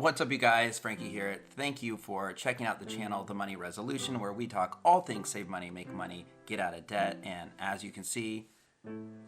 What's up, you guys? Frankie here. Thank you for checking out the channel, The Money Resolution, where we talk all things save money, make money, get out of debt. And as you can see,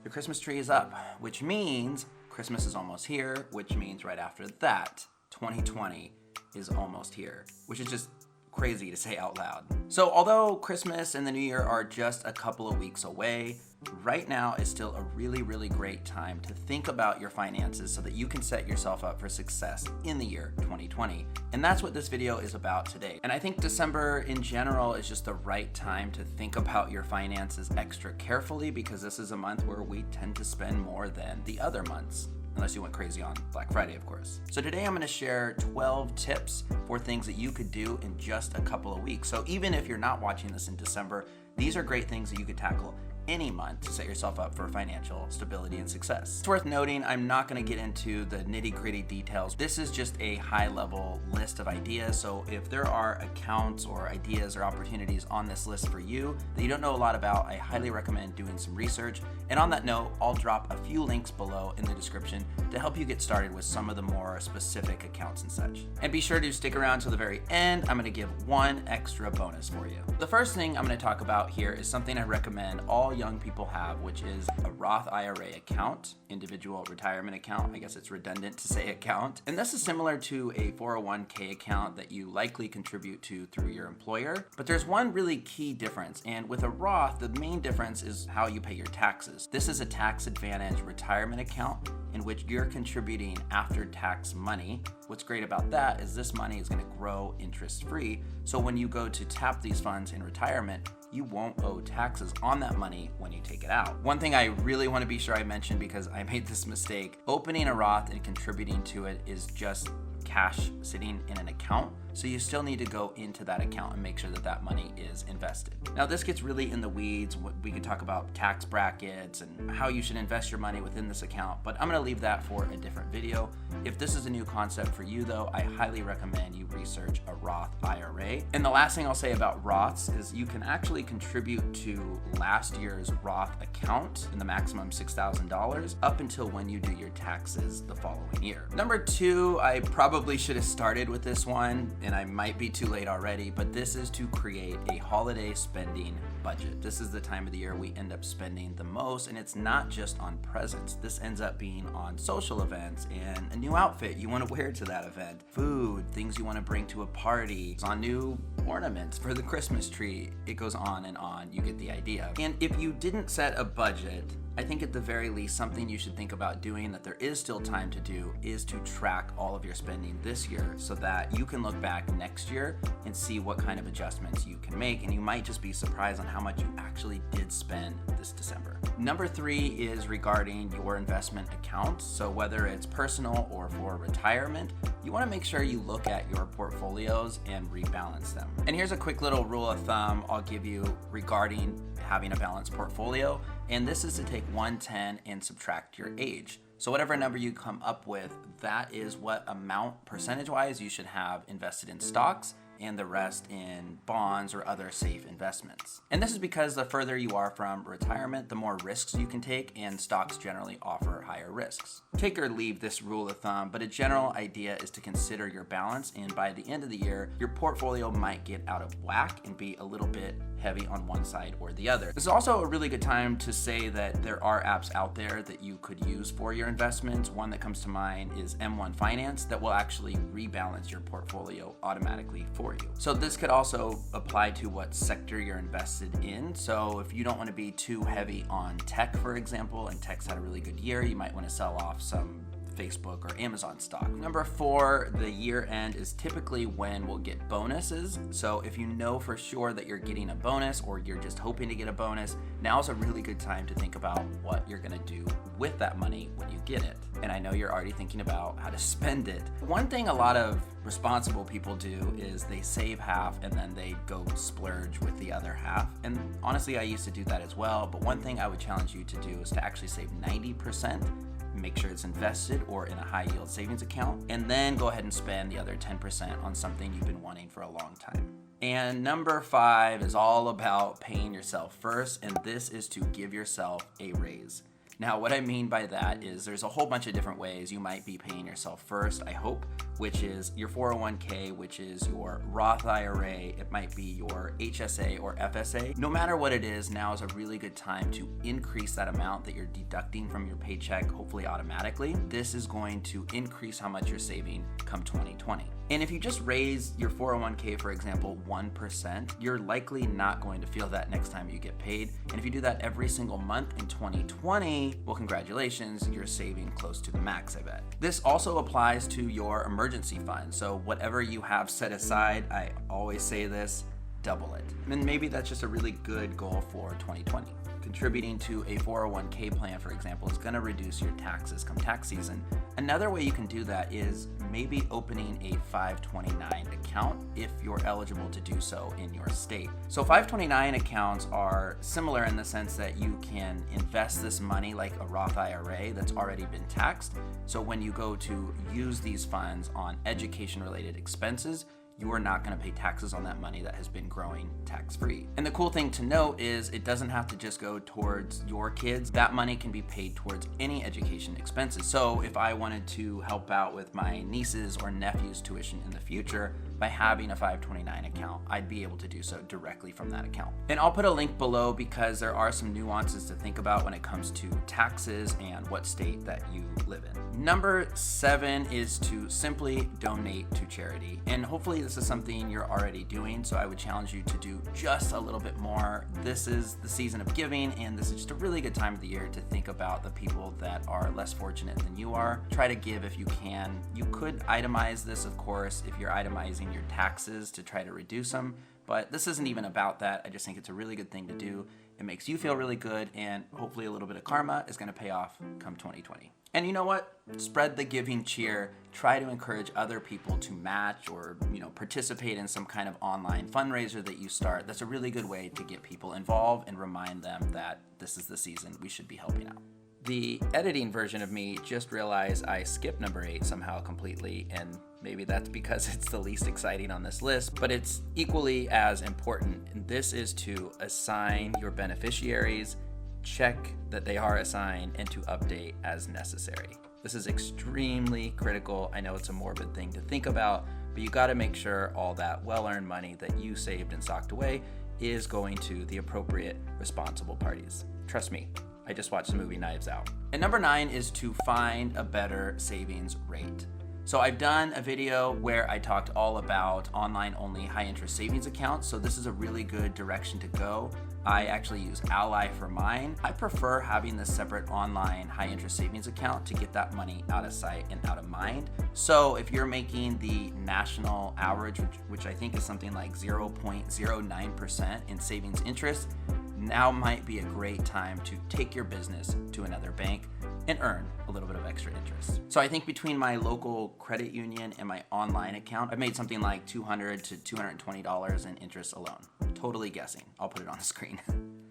the Christmas tree is up, which means Christmas is almost here, which means right after that, 2020 is almost here, which is just crazy to say out loud. So although Christmas and the New Year are just a couple of weeks away, right now is still a really great time to think about your finances so that you can set yourself up for success in the year 2020. And that's what this video is about today. And I think December in general is just the right time to think about your finances extra carefully, because this is a month where we tend to spend more than the other months. Unless you went crazy on Black Friday, of course. So today I'm gonna share 12 tips for things that you could do in just a couple of weeks. So even if you're not watching this in December, these are great things that you could tackle any month to set yourself up for financial stability and success. It's worth noting, I'm not gonna get into the nitty-gritty details. This is just a high-level list of ideas, so if there are accounts or ideas or opportunities on this list for you that you don't know a lot about, I highly recommend doing some research. And on that note, I'll drop a few links below in the description to help you get started with some of the more specific accounts and such. And be sure to stick around till the very end. I'm gonna give one extra bonus for you. The first thing I'm gonna talk about here is something I recommend all young people have, which is a Roth IRA account, individual retirement account. I guess it's redundant to say account. And this is similar to a 401k account that you likely contribute to through your employer. But there's one really key difference. And with a Roth, the main difference is how you pay your taxes. This is a tax advantage retirement account in which you're contributing after tax money. What's great about that is this money is gonna grow interest free. So when you go to tap these funds in retirement, you won't owe taxes on that money when you take it out. One thing I really want to be sure I mention, because I made this mistake, opening a Roth and contributing to it is just cash sitting in an account. So you still need to go into that account and make sure that that money is invested. Now this gets really in the weeds. We could talk about tax brackets and how you should invest your money within this account, but I'm gonna leave that for a different video. If this is a new concept for you though, I highly recommend you research a Roth IRA. And the last thing I'll say about Roths is you can actually contribute to last year's Roth account in the maximum $6,000 up until when you do your taxes the following year. Number two, I probably should have started with this one, and I might be too late already, but this is to create a holiday spending budget. This is the time of the year we end up spending the most, and it's not just on presents. This ends up being on social events and a new outfit you want to wear to that event, food, things you want to bring to a party, it's on new ornaments for the Christmas tree. It goes on and on, you get the idea. And if you didn't set a budget, I think at the very least, something you should think about doing that there is still time to do is to track all of your spending this year so that you can look back next year and see what kind of adjustments you can make. And you might just be surprised on how much you actually did spend this December. Number three is regarding your investment accounts. So whether it's personal or for retirement, you want to make sure you look at your portfolios and rebalance them. And here's a quick little rule of thumb I'll give you regarding having a balanced portfolio. And this is to take 110 and subtract your age. So whatever number you come up with, that is what amount percentage-wise you should have invested in stocks and the rest in bonds or other safe investments. And this is because the further you are from retirement, the more risks you can take, and stocks generally offer higher risks. Take or leave this rule of thumb, but a general idea is to consider your balance, and by the end of the year, your portfolio might get out of whack and be a little bit heavy on one side or the other. This is also a really good time to say that there are apps out there that you could use for your investments. One that comes to mind is M1 Finance that will actually rebalance your portfolio automatically for you. So this could also apply to what sector you're invested in. So if you don't want to be too heavy on tech, for example, and tech's had a really good year, you might want to sell off some Facebook or Amazon stock. Number four, the year end is typically when we'll get bonuses. So if you know for sure that you're getting a bonus or you're just hoping to get a bonus, now's a really good time to think about what you're gonna do with that money when you get it. And I know you're already thinking about how to spend it. One thing a lot of responsible people do is they save half and then they go splurge with the other half. And honestly, I used to do that as well. But one thing I would challenge you to do is to actually save 90%. Make sure it's invested or in a high yield savings account, and then go ahead and spend the other 10% on something you've been wanting for a long time. And number five is all about paying yourself first, and this is to give yourself a raise. Now, what I mean by that is there's a whole bunch of different ways you might be paying yourself first, I hope, which is your 401k, which is your Roth IRA, it might be your HSA or FSA. No matter what it is, now is a really good time to increase that amount that you're deducting from your paycheck, hopefully automatically. This is going to increase how much you're saving come 2020. And if you just raise your 401k, for example, 1%, you're likely not going to feel that next time you get paid. And if you do that every single month in 2020, well, congratulations, you're saving close to the max, I bet. This also applies to your emergency fund. So whatever you have set aside, I always say this, double it. And maybe that's just a really good goal for 2020. Contributing to a 401k plan, for example, is going to reduce your taxes come tax season. Another way you can do that is maybe opening a 529 account if you're eligible to do so in your state. So 529 accounts are similar in the sense that you can invest this money like a Roth IRA that's already been taxed. So when you go to use these funds on education-related expenses, you are not going to pay taxes on that money that has been growing tax-free. And the cool thing to note is it doesn't have to just go towards your kids. That money can be paid towards any education expenses. So if I wanted to help out with my nieces or nephews' tuition in the future, by having a 529 account, I'd be able to do so directly from that account. And I'll put a link below because there are some nuances to think about when it comes to taxes and what state that you live in. Number 7 is to simply donate to charity. And hopefully this is something you're already doing, so I would challenge you to do just a little bit more. This is the season of giving, and this is just a really good time of the year to think about the people that are less fortunate than you are. Try to give if you can. You could itemize this, of course, if you're itemizing your taxes to try to reduce them, but this isn't even about that. I just think it's a really good thing to do. It makes you feel really good, and hopefully a little bit of karma is going to pay off come 2020. And you know what? Spread the giving cheer. Try to encourage other people to match or, participate in some kind of online fundraiser that you start. That's a really good way to get people involved and remind them that this is the season we should be helping out. The editing version of me just realized I skipped number 8 somehow completely, and maybe that's because it's the least exciting on this list, but it's equally as important. And this is to assign your beneficiaries, check that they are assigned, and to update as necessary. This is extremely critical. I know it's a morbid thing to think about, but you got to make sure all that well-earned money that you saved and socked away is going to the appropriate responsible parties. Trust me, I just watched the movie Knives Out. And number 9 is to find a better savings rate. So I've done a video where I talked all about online-only high-interest savings accounts, so this is a really good direction to go. I actually use Ally for mine. I prefer having this separate online high-interest savings account to get that money out of sight and out of mind. So if you're making the national average, which I think is something like 0.09% in savings interest, now might be a great time to take your business to another bank and earn a little bit of extra interest. So I think between my local credit union and my online account, I've made something like $200 to $220 in interest alone. Totally guessing. I'll put it on the screen.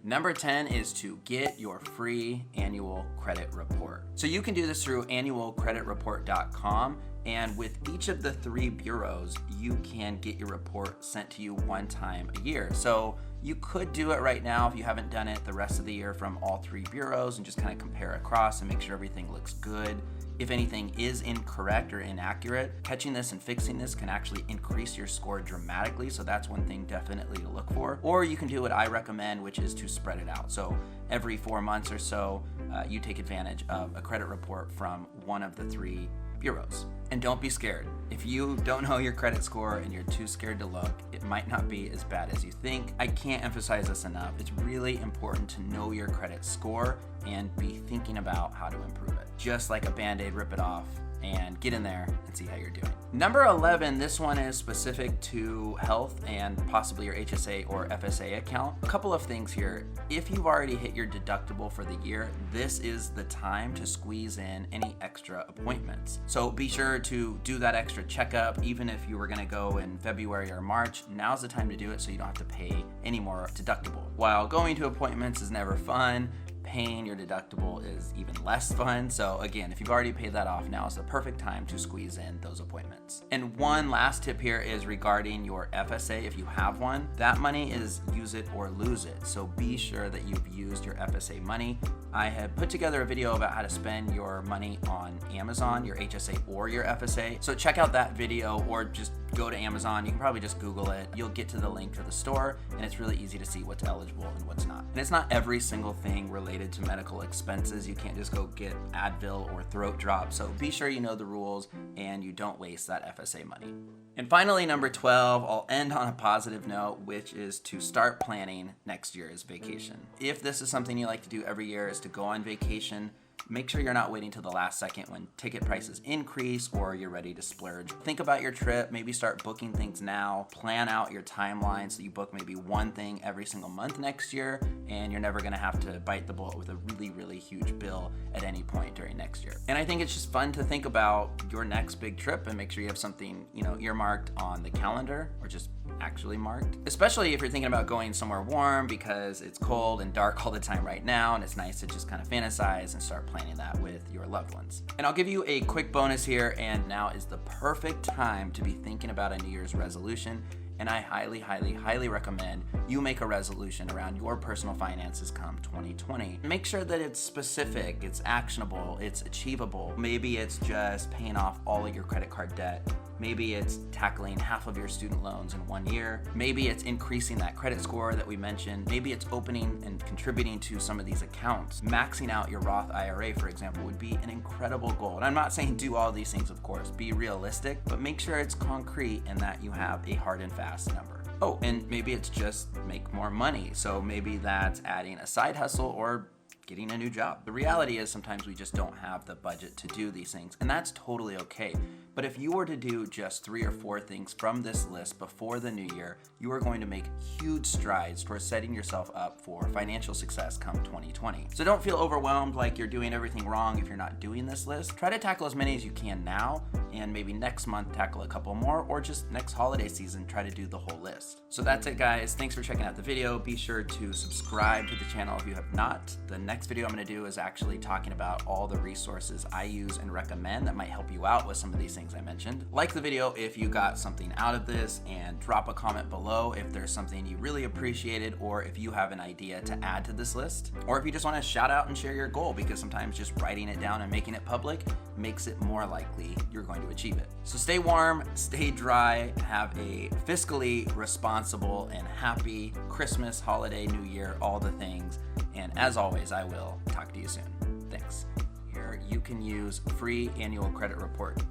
Number 10 is to get your free annual credit report. So you can do this through annualcreditreport.com. And with each of the 3 bureaus, you can get your report sent to you one time a year. So you could do it right now if you haven't done it the rest of the year from all 3 bureaus and just kind of compare across and make sure everything looks good. If anything is incorrect or inaccurate, catching this and fixing this can actually increase your score dramatically. So that's one thing definitely to look for. Or you can do what I recommend, which is to spread it out. So every 4 months or so, you take advantage of a credit report from one of the 3 bureaus. And don't be scared. If you don't know your credit score and you're too scared to look, it might not be as bad as you think. I can't emphasize this enough. It's really important to know your credit score and be thinking about how to improve it. Just like a Band-Aid, rip it off and get in there and see how you're doing. Number 11, this one is specific to health and possibly your HSA or FSA account. A couple of things here. If you've already hit your deductible for the year, this is the time to squeeze in any extra appointments. So be sure to do that extra checkup. Even if you were gonna go in February or March, now's the time to do it so you don't have to pay any more deductible. While going to appointments is never fun, paying your deductible is even less fun. So again, if you've already paid that off, now is the perfect time to squeeze in those appointments. And one last tip here is regarding your FSA. If you have one, that money is use it or lose it. So be sure that you've used your FSA money. I have put together a video about how to spend your money on Amazon, your HSA or your FSA. So check out that video or just go to Amazon. You can probably just Google it. You'll get to the link to the store and it's really easy to see what's eligible and what's not. And it's not every single thing related to medical expenses. You can't just go get Advil or throat drops. So be sure you know the rules and you don't waste that FSA money. And finally, number 12, I'll end on a positive note, which is to start planning next year's vacation. If this is something you like to do every year, is to go on vacation, make sure you're not waiting till the last second when ticket prices increase or you're ready to splurge. Think about your trip, maybe start booking things now, plan out your timeline so you book maybe one thing every single month next year and you're never gonna have to bite the bullet with a really, really huge bill at any point during next year. And I think it's just fun to think about your next big trip and make sure you have something, earmarked on the calendar or just actually marked, especially if you're thinking about going somewhere warm because it's cold and dark all the time right now, and it's nice to just kind of fantasize and start planning that with your loved ones. And I'll give you a quick bonus here, and now is the perfect time to be thinking about a New Year's resolution. And I highly, highly, highly recommend you make a resolution around your personal finances come 2020. Make sure that it's specific, it's actionable, it's achievable. Maybe it's just paying off all of your credit card debt. Maybe it's tackling half of your student loans in 1 year. Maybe it's increasing that credit score that we mentioned. Maybe it's opening and contributing to some of these accounts. Maxing out your Roth IRA, for example, would be an incredible goal. And I'm not saying do all these things, of course. Be realistic, but make sure it's concrete and that you have a hard and fast number. Oh, and maybe it's just make more money. So maybe that's adding a side hustle or getting a new job. The reality is sometimes we just don't have the budget to do these things, and that's totally okay. But if you were to do just 3 or 4 things from this list before the new year, you are going to make huge strides towards setting yourself up for financial success come 2020. So don't feel overwhelmed like you're doing everything wrong if you're not doing this list. Try to tackle as many as you can now, and maybe next month tackle a couple more, or just next holiday season try to do the whole list. So that's it, guys. Thanks for checking out the video. Be sure to subscribe to the channel if you have not. The next video I'm going to do is actually talking about all the resources I use and recommend that might help you out with some of these things I mentioned. Like the video if you got something out of this, and drop a comment below if there's something you really appreciated, or if you have an idea to add to this list, or if you just want to shout out and share your goal, because sometimes just writing it down and making it public makes it more likely you're going to achieve it. So stay warm, stay dry, have a fiscally responsible and happy Christmas, holiday, New Year, all the things. And as always, I will talk to you soon. Thanks. Here you can use free annual credit report.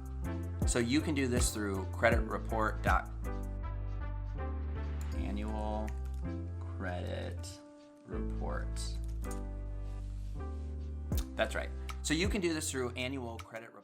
So you can do this through annual credit report. That's right. So you can do this through annual credit report.